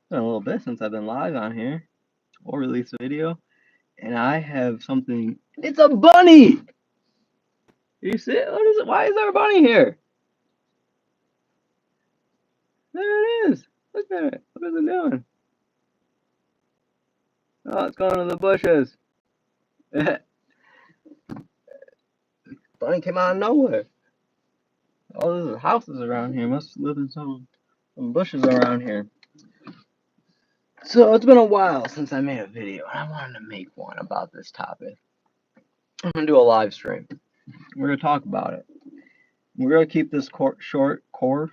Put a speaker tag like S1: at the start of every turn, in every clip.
S1: been a little bit since I've been live on here or released a video, and I have something. It's a bunny! You see it? What is it? Why is there a bunny here? There it is. Look at it. What is it doing? Oh, it's going to the bushes. Bunny came out of nowhere. All those houses around here must live in some bushes around here. So it's been a while since I made a video, and I wanted to make one about this topic. I'm gonna do a live stream. We're gonna talk about it. We're gonna keep this short. We're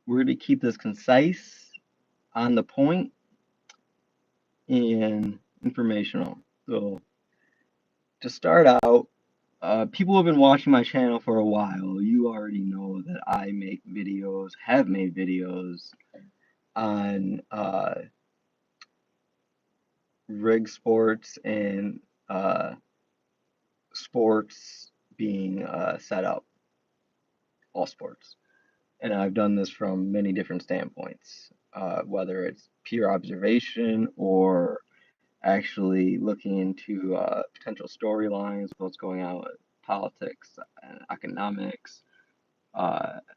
S1: gonna keep this concise, on the point, and informational. So to start out, people who have been watching my channel for a while, you already know that I make videos, have made videos on rig sports and sports being set up, all sports. And I've done this from many different standpoints, whether it's pure observation or actually looking into potential storylines, what's going on with politics and economics,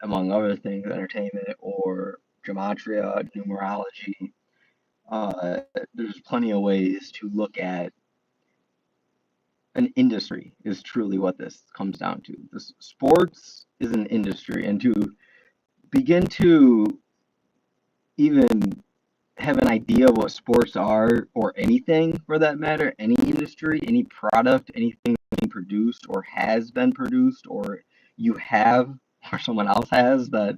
S1: among other things, entertainment or gematria, numerology. There's plenty of ways to look at an industry is truly what this comes down to. This sports is an industry, and to begin to even have an idea of what sports are, or anything for that matter, any industry, any product, anything being produced or has been produced, or you have, or someone else has that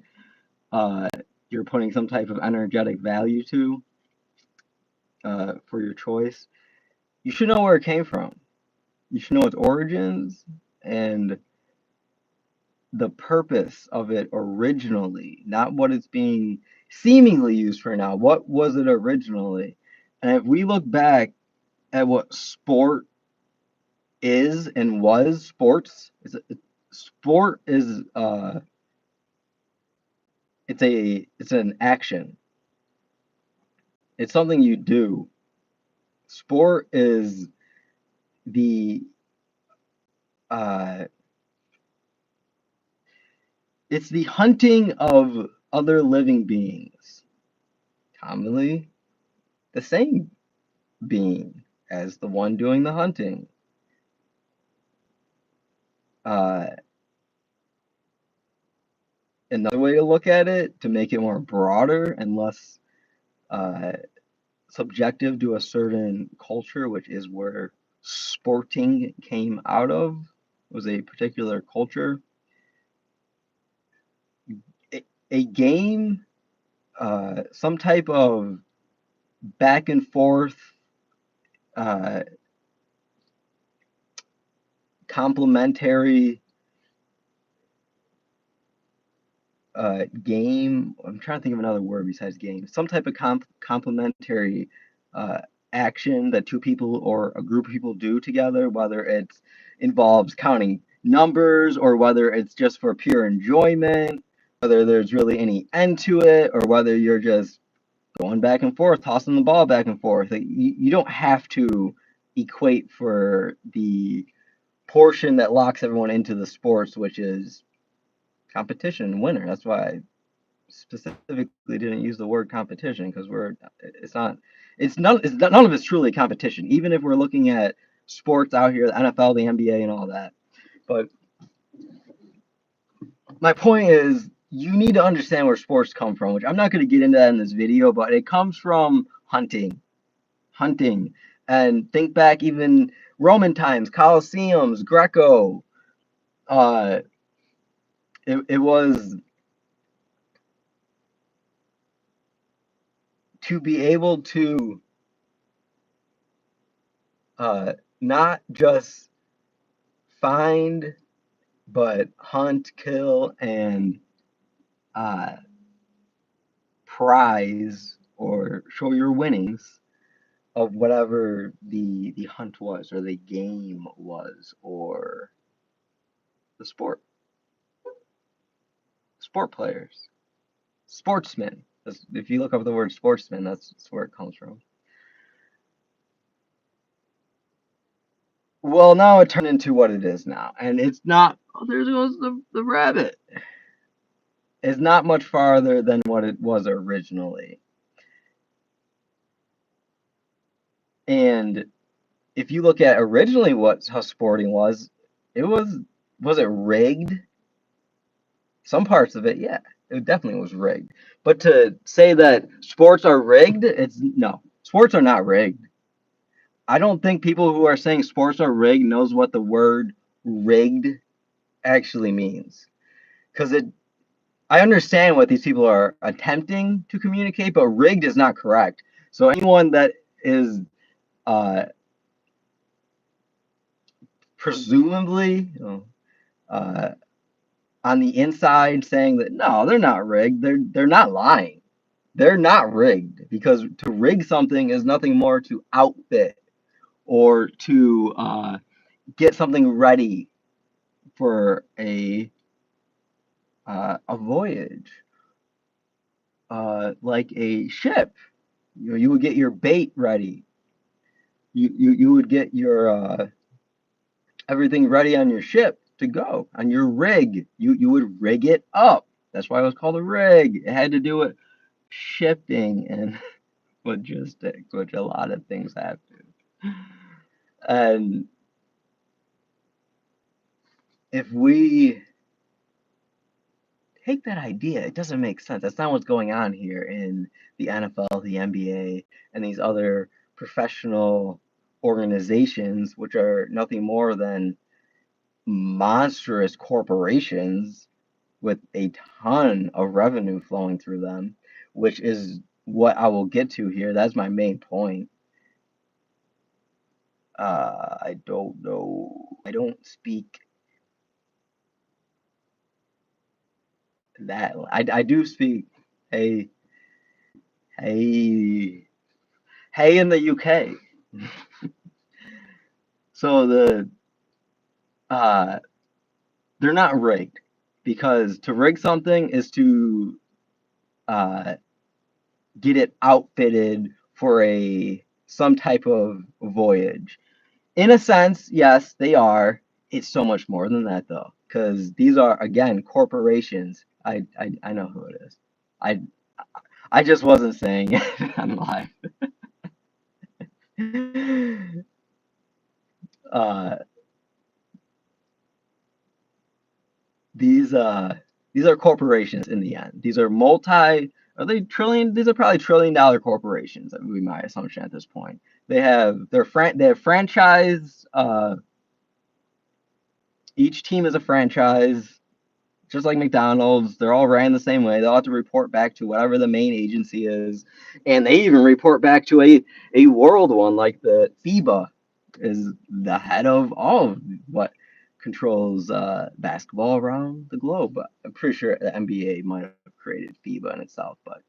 S1: uh, you're putting some type of energetic value to for your choice, you should know where it came from. You should know its origins and the purpose of it originally, not what it's being seemingly used for now. What was it originally? And if we look back at what sport is and was, sport is it's an action. It's something you do. Sport is the uh, it's the hunting of other living beings, commonly the same being as the one doing the hunting. Uh, Another way to look at it, to make it more broader and less uh, subjective to a certain culture, which is where sporting came out of, was a particular culture. A game, some type of back and forth, uh, complementary game. I'm trying to think of another word besides game. Some type of complementary uh, action that two people or a group of people do together, whether it involves counting numbers or whether it's just for pure enjoyment, whether there's really any end to it, or whether you're just going back and forth, tossing the ball back and forth. Like, you don't have to equate for the portion that locks everyone into the sports, which is competition and winner. That's why I specifically didn't use the word competition, because none of it's truly competition, even if we're looking at sports out here, the NFL, the NBA, and all that. But my point is, you need to understand where sports come from, which I'm not going to get into that in this video, but it comes from hunting, and think back even Roman times, Colosseums, Greco. uh it was to be able to not just find, but hunt, kill, and uh, prize or show your winnings of whatever the hunt was, or the game was, or the sport. Sport players, sportsmen. If you look up the word sportsman, that's where it comes from. Well, now it turned into what it is now, and it's not. Oh, there goes the rabbit. It's not much farther than what it was originally. And if you look at originally what how sporting was, it was it rigged? Some parts of it, yeah, it definitely was rigged. But to say that sports are rigged, it's no. Sports are not rigged. I don't think people who are saying sports are rigged knows what the word rigged actually means. Because I understand what these people are attempting to communicate, but rigged is not correct. So anyone that is uh, presumably uh, on the inside saying that no, they're not rigged. They're not lying. They're not rigged because to rig something is nothing more to outfit or to get something ready for a voyage, like a ship. You know, you would get your bait ready. You would get your everything ready on your ship to go on your rig. You would rig it up. That's why it was called a rig. It had to do with shipping and logistics, which a lot of things have to. And if we take that idea, it doesn't make sense. That's not what's going on here in the NFL, the NBA, and these other professional organizations, which are nothing more than monstrous corporations with a ton of revenue flowing through them, which is what I will get to here. That's my main point. I don't know. I don't speak that. I do speak hey, hey, hey in the UK. So uh, they're not rigged because to rig something is to uh, get it outfitted for a some type of voyage. In a sense, yes, they are. It's so much more than that though, because these are again corporations. I know who it is. I I just wasn't saying it on live. Uh, these uh these are corporations in the end. These are multi are they trillion? These are probably $1 trillion corporations. That would be my assumption at this point. They have franchise. Each team is a franchise, just like McDonald's. They're all ran the same way. They all have to report back to whatever the main agency is, and they even report back to a world one like the FIBA is the head of all of what controls basketball around the globe. But I'm pretty sure the NBA might have created FIBA in itself. But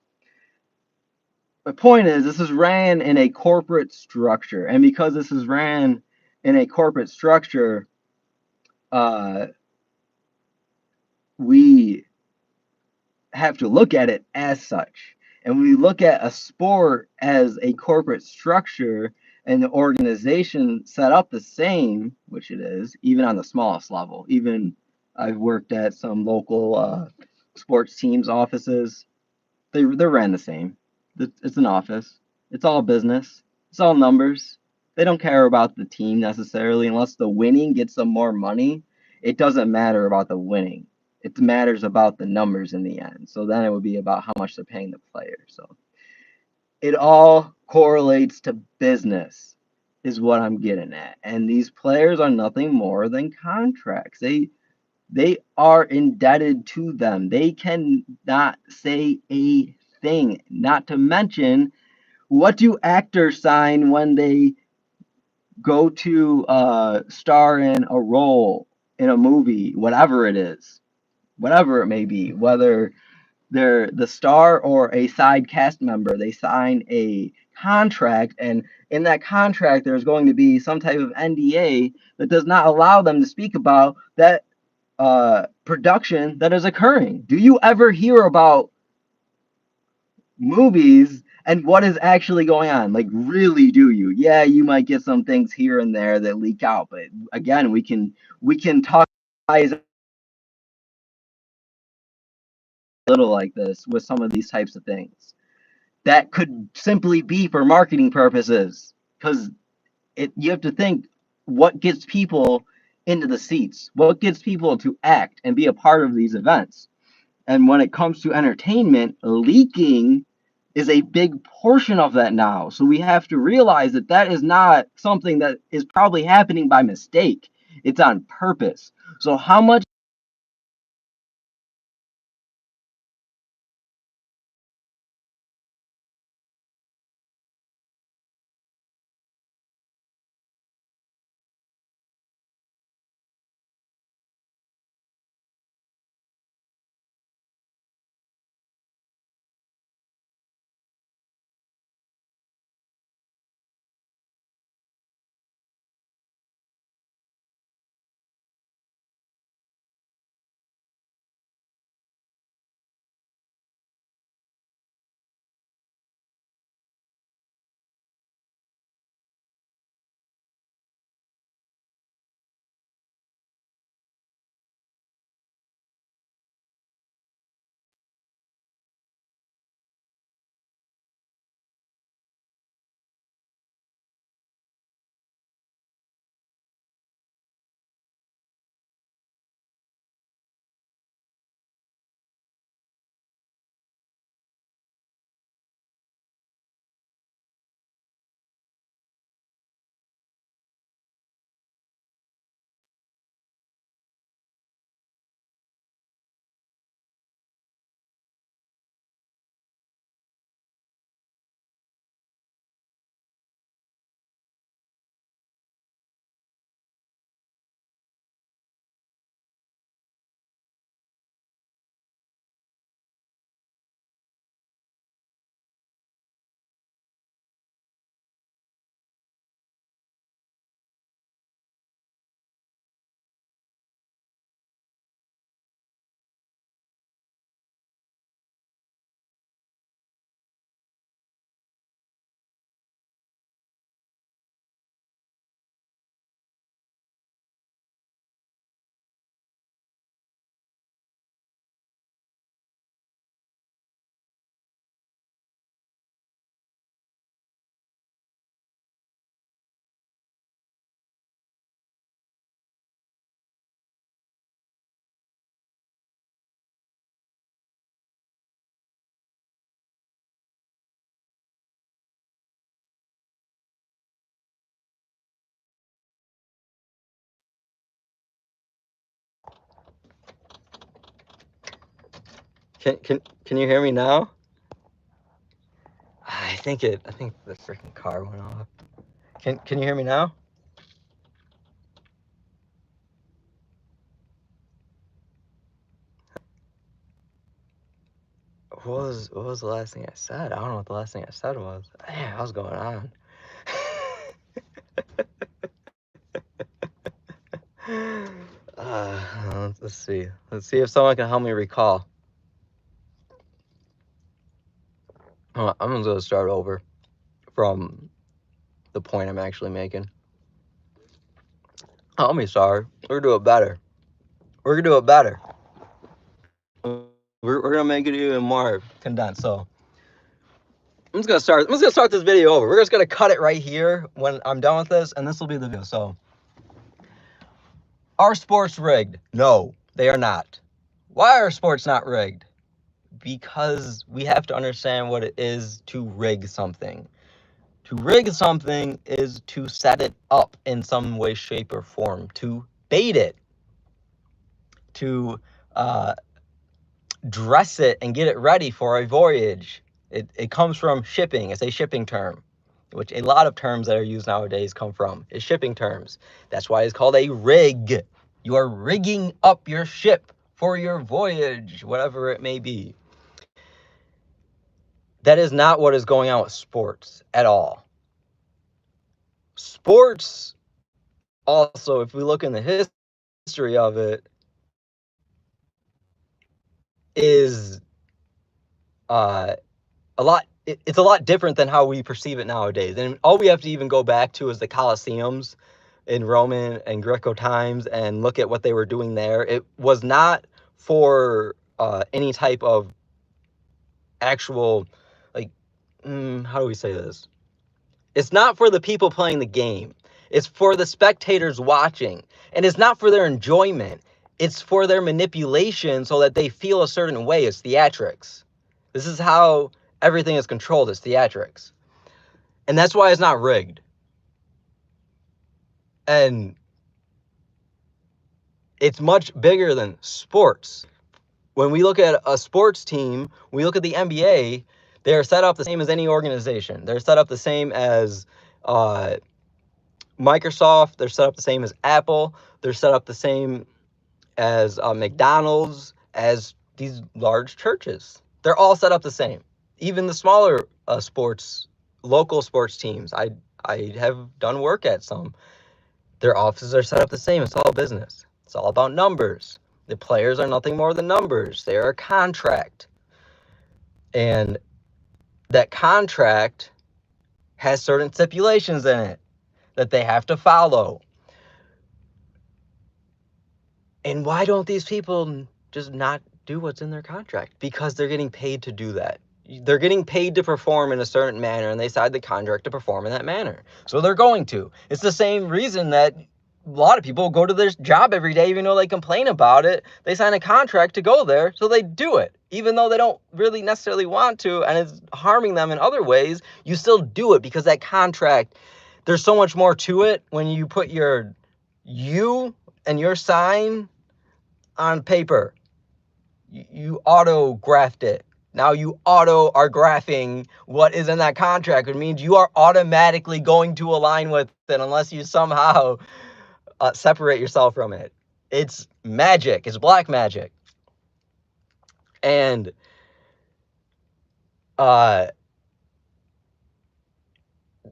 S1: my point is, this is ran in a corporate structure, and because this is ran in a corporate structure, uh, we have to look at it as such. And we look at a sport as a corporate structure and the organization set up the same, which it is, even on the smallest level. Even I've worked at some local sports teams' offices. They're ran the same. It's an office. It's all business. It's all numbers. They don't care about the team necessarily unless the winning gets them more money. It doesn't matter about the winning. It matters about the numbers in the end. So then it would be about how much they're paying the player. So it all correlates to business is what I'm getting at. And these players are nothing more than contracts. They are indebted to them. They cannot say a thing. Not to mention, what do actors sign when they go to star in a role in a movie, whatever it is, whatever it may be, whether they're the star or a side cast member, they sign a contract, and in that contract, there's going to be some type of NDA that does not allow them to speak about that production that is occurring. Do you ever hear about movies and what is actually going on. Like, really, do you? Yeah, you might get some things here and there that leak out, but again, we can talk a little like this with some of these types of things that could simply be for marketing purposes, because you have to think what gets people into the seats, what gets people to act and be a part of these events. And when it comes to entertainment, leaking is a big portion of that now. So we have to realize that that is not something that is probably happening by mistake. It's on purpose. So how much can you hear me now? I think the freaking car went off. Can you hear me now? What was the last thing I said? I don't know what the last thing I said was. Man, what's going on? Let's see. Let's see if someone can help me recall. I'm just gonna start over from the point I'm actually making. Help me, sorry. We're gonna do it better. We're gonna do it better. We're gonna make it even more condensed. So I'm just gonna start this video over. We're just gonna cut it right here when I'm done with this, and this will be the video. So, are sports rigged? No, they are not. Why are sports not rigged? Because we have to understand what it is to rig something. To rig something is to set it up in some way, shape, or form, to bait it, to dress it and get it ready for a voyage. It comes from shipping. It's a shipping term, which a lot of terms that are used nowadays come from, is shipping terms. That's why it's called a rig. You are rigging up your ship for your voyage, whatever it may be. That is not what is going on with sports at all. Sports, also, if we look in the history of it, is
S2: it's a lot different than how we perceive it nowadays. And all we have to even go back to is the Colosseums in Roman and Greco times and look at what they were doing there. It was not for any type of actual, like, how do we say this? It's not for the people playing the game. It's for the spectators watching. And it's not for their enjoyment. It's for their manipulation so that they feel a certain way. It's theatrics. This is how everything is controlled. It's theatrics. And that's why it's not rigged. And it's much bigger than sports. When we look at a sports team, we look at the NBA, they are set up the same as any organization. They're set up the same as Microsoft. They're set up the same as Apple. They're set up the same as McDonald's, as these large churches. They're all set up the same. Even the smaller local sports teams. I have done work at some. Their offices are set up the same. It's all business. It's all about numbers. The players are nothing more than numbers. They are a contract. And that contract has certain stipulations in it that they have to follow. And why don't these people just not do what's in their contract? Because they're getting paid to do that. They're getting paid to perform in a certain manner, and they signed the contract to perform in that manner. So they're going to. It's the same reason that a lot of people go to their job every day, even though they complain about it. They sign a contract to go there, so they do it. Even though they don't really necessarily want to, and it's harming them in other ways, you still do it because that contract, there's so much more to it when you put you and your sign on paper. You auto-graphed it. Now you auto are graphing what is in that contract. It means you are automatically going to align with it unless you somehow separate yourself from it. It's magic. It's black magic. And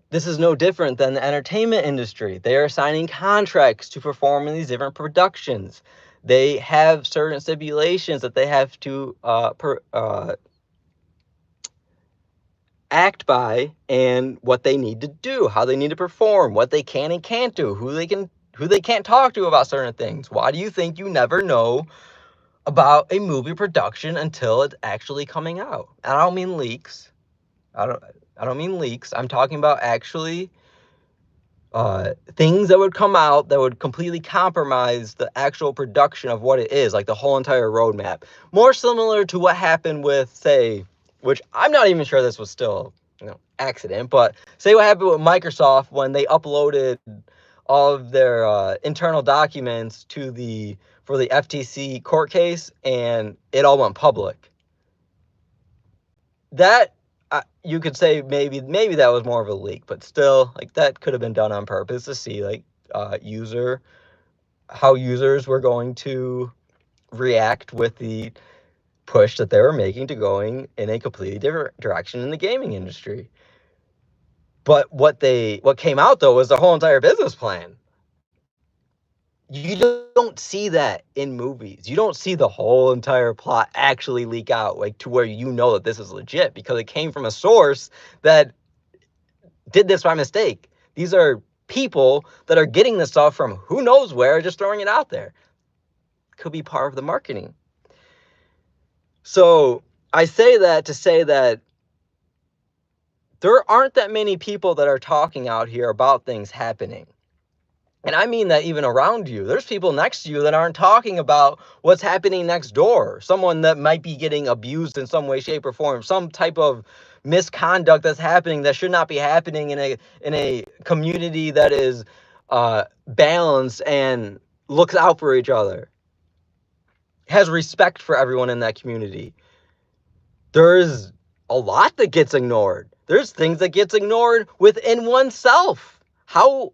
S2: this is no different than the entertainment industry. They are signing contracts to perform in these different productions. They have certain stipulations that they have to act by, and what they need to do, how they need to perform, what they can and can't do, who they can't talk to about certain things. Why do you think you never know about a movie production until it's actually coming out? And I don't mean leaks. I don't mean leaks. I'm talking about actually things that would come out that would completely compromise the actual production of what it is, like the whole entire roadmap. More similar to what happened with, say, which I'm not even sure this was still, accident, but say what happened with Microsoft when they uploaded all of their internal documents for the FTC court case, and it all went public. That you could say maybe that was more of a leak, but still, like, that could have been done on purpose to see, like, how users were going to react with the push that they were making to going in a completely different direction in the gaming industry. But what came out, though, was the whole entire business plan. You don't see that in movies. You don't see the whole entire plot actually leak out, like, to where you know that this is legit, because it came from a source that did this by mistake. These are people that are getting this stuff from who knows where, just throwing it out there. Could be part of the marketing. So I say that to say that there aren't that many people that are talking out here about things happening. And I mean that even around you. There's people next to you that aren't talking about what's happening next door. Someone that might be getting abused in some way, shape, or form. Some type of misconduct that's happening that should not be happening in a community that is balanced and looks out for each other. Has respect for everyone in that community. There's a lot that gets ignored. There's things that gets ignored within oneself. How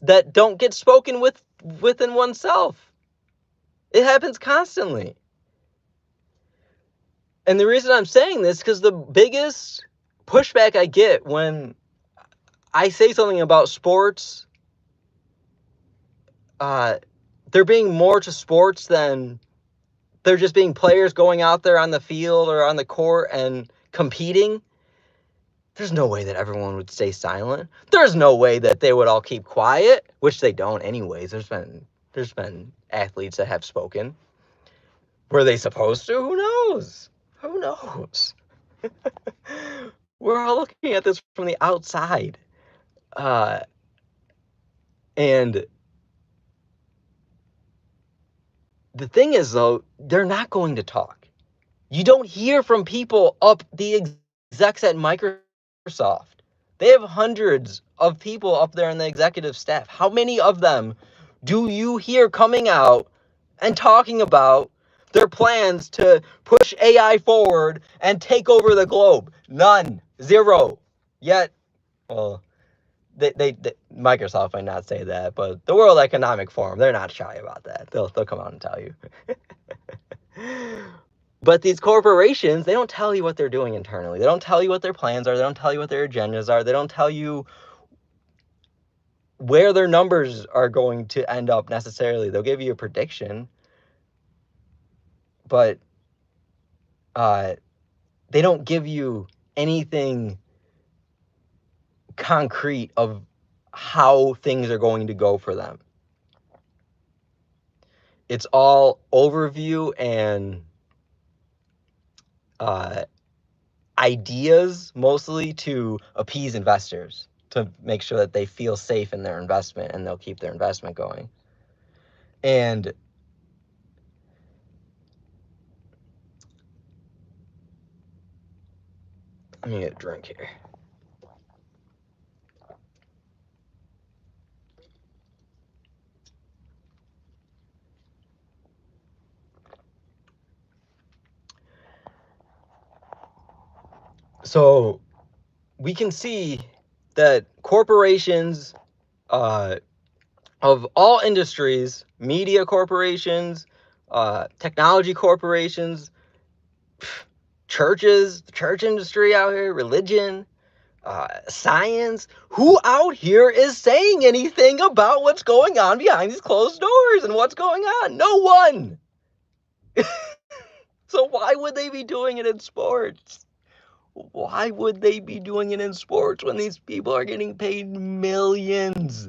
S2: that don't get spoken within oneself. It happens constantly. And the reason I'm saying this, because the biggest pushback I get when I say something about sports, there being more to sports than there just being players going out there on the field or on the court and competing, There's no way that everyone would stay silent. There's no way that they would all keep quiet, which they don't anyways. There's been athletes that have spoken. Were they supposed to? Who knows? Who knows? We're all looking at this from the outside. And the thing is, though, they're not going to talk. You don't hear from people up the execs at Microsoft. They have hundreds of people up there in the executive staff. How many of them do you hear coming out and talking about their plans to push AI forward and take over the globe? None. Zero. Yet, well, they Microsoft might not say that, but the World Economic Forum, they're not shy about that. They'll come out and tell you. But these corporations, they don't tell you what they're doing internally. They don't tell you what their plans are. They don't tell you what their agendas are. They don't tell you where their numbers are going to end up necessarily. They'll give you a prediction, but they don't give you anything concrete of how things are going to go for them. It's all overview and ideas, mostly to appease investors, to make sure that they feel safe in their investment and they'll keep their investment going. And let me get a drink here. So we can see that corporations of all industries, media corporations, technology corporations, churches, the church industry out here, religion, science, who out here is saying anything about what's going on behind these closed doors and what's going on? No one. So why would they be doing it in sports? Why would they be doing it in sports when these people are getting paid millions?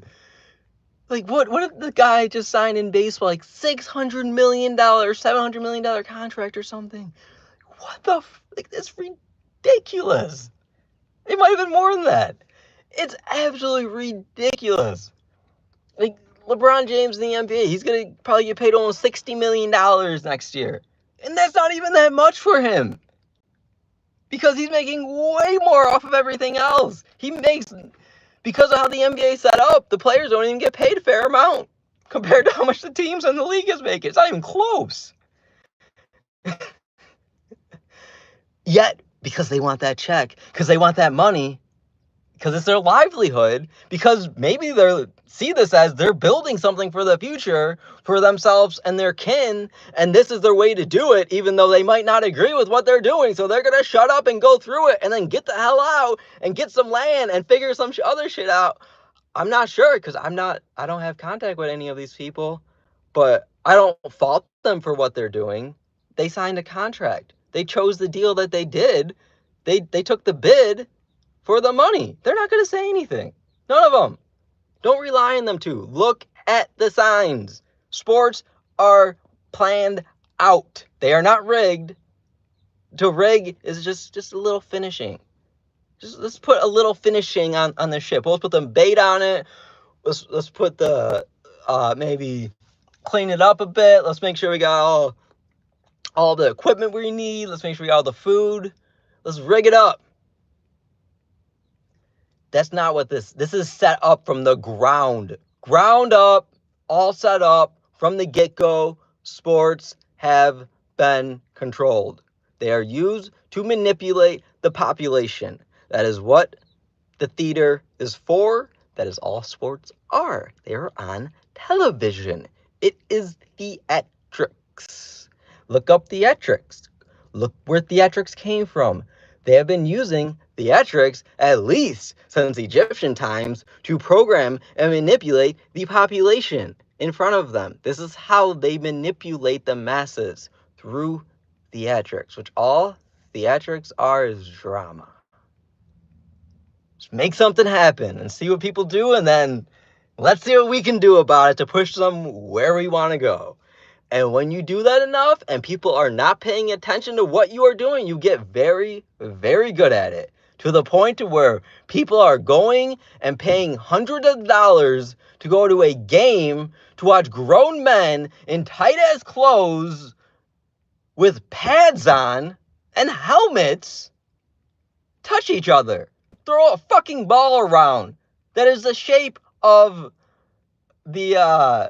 S2: Like, what if the guy just signed in baseball like $600 million, $700 million contract or something? What the like, that's ridiculous. It might have been more than that. It's absolutely ridiculous. Like, LeBron James in the NBA, he's gonna probably get paid almost $60 million next year. And that's not even that much for him. Because he's making way more off of everything else. He makes, because of how the NBA is set up, the players don't even get paid a fair amount compared to how much the teams in the league is making. It's not even close. Yet, because they want that check, because they want that money, because it's their livelihood, because maybe they see this as they're building something for the future for themselves and their kin, and this is their way to do it, even though they might not agree with what they're doing. So they're going to shut up and go through it and then get the hell out and get some land and figure some other shit out. I'm not sure, because I don't have contact with any of these people, but I don't fault them for what they're doing. They signed a contract. They chose the deal that they did. They took the bid for the money. They're not going to say anything. None of them. Don't rely on them to. Look at the signs. Sports are planned out. They are not rigged. To rig is just a little finishing. Just let's put a little finishing on the ship. Let's put the bait on it. Let's put the maybe clean it up a bit. Let's make sure we got all the equipment we need. Let's make sure we got all the food. Let's rig it up. That's not what this is set up from the ground up, all set up from the get-go. Sports have been controlled. They are used to manipulate the population. That is what the theater is for. That is all sports are. They are on television. It is theatrics. Look up theatrics. Look where theatrics came from. They have been using theatrics at least since Egyptian times to program and manipulate the population in front of them. This is how they manipulate the masses, through theatrics, which all theatrics are is drama. Just make something happen and see what people do, and then let's see what we can do about it to push them where we want to go. And when you do that enough and people are not paying attention to what you are doing, you get very, very good at it, to the point to where people are going and paying hundreds of dollars to go to a game to watch grown men in tight-ass clothes with pads on and helmets touch each other, throw a fucking ball around that is the shape of the uh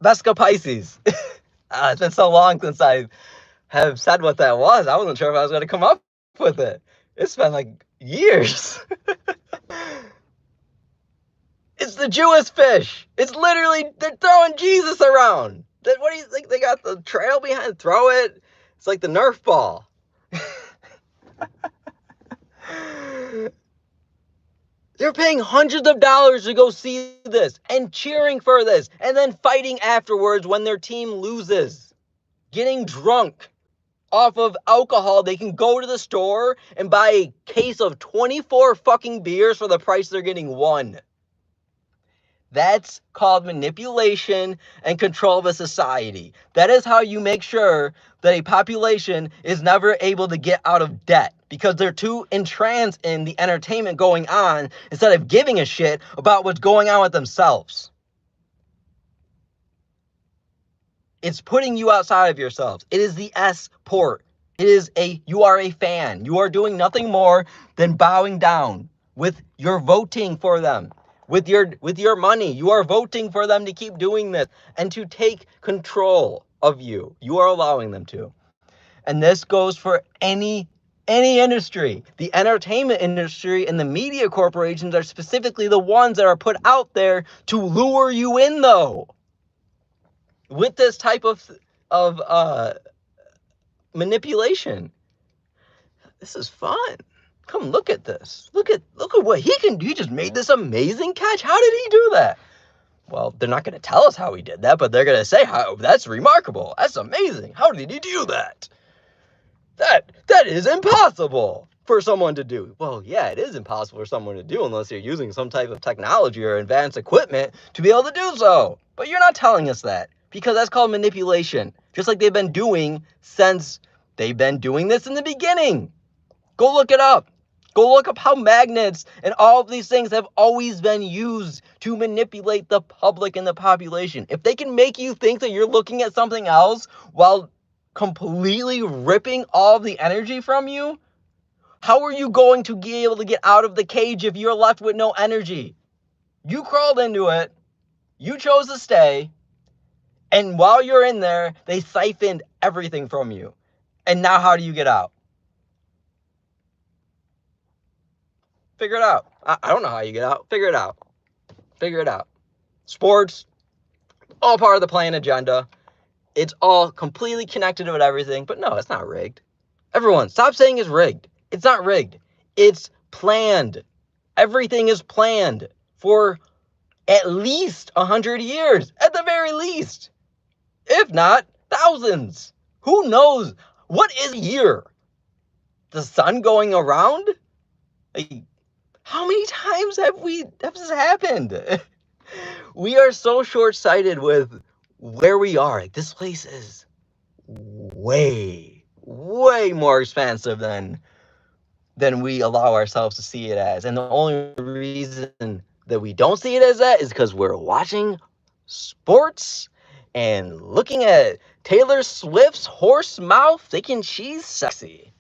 S2: Vesca Pisces. It's been so long since I have said what that was. I wasn't sure if I was going to come up with it. It's been like years. It's the Jewish fish. It's literally, they're throwing Jesus around. What do you think? They got the trail behind, throw it. It's like the Nerf ball. They're paying hundreds of dollars to go see this and cheering for this and then fighting afterwards when their team loses. Getting drunk off of alcohol. They can go to the store and buy a case of 24 fucking beers for the price they're getting one. That's called manipulation and control of a society. That is how you make sure that a population is never able to get out of debt, because they're too entranced in the entertainment going on instead of giving a shit about what's going on with themselves. It's putting you outside of yourselves. It is the S-port. You are a fan. You are doing nothing more than bowing down with your voting for them. With your money, you are voting for them to keep doing this and to take control of you. You are allowing them to. And this goes for any industry. The entertainment industry and the media corporations are specifically the ones that are put out there to lure you in, though, with this type of manipulation. This is fun. Come look at this. Look at what he can do. He just made this amazing catch. How did he do that? Well, they're not going to tell us how he did that, but they're going to say, "How that's remarkable. That's amazing. How did he do that? That is impossible for someone to do." Well, yeah, it is impossible for someone to do unless you're using some type of technology or advanced equipment to be able to do so. But you're not telling us that, because that's called manipulation. Just like they've been doing since they've been doing this in the beginning. Go look it up. Go look up how magnets and all of these things have always been used to manipulate the public and the population. If they can make you think that you're looking at something else while completely ripping all the energy from you, how are you going to be able to get out of the cage if you're left with no energy? You crawled into it. You chose to stay. And while you're in there, they siphoned everything from you. And now how do you get out? Figure it out. I don't know how you get out. Figure it out. Figure it out. Sports, all part of the planned agenda. It's all completely connected with everything. But no, it's not rigged. Everyone, stop saying it's rigged. It's not rigged. It's planned. Everything is planned for at least 100 years, at the very least. If not, thousands. Who knows? What is a year? The sun going around? Like, how many times have this happened? We are so short-sighted with where we are. Like, this place is way, way more expansive than we allow ourselves to see it as. And the only reason that we don't see it as that is because we're watching sports and looking at Taylor Swift's horse mouth thinking she's sexy.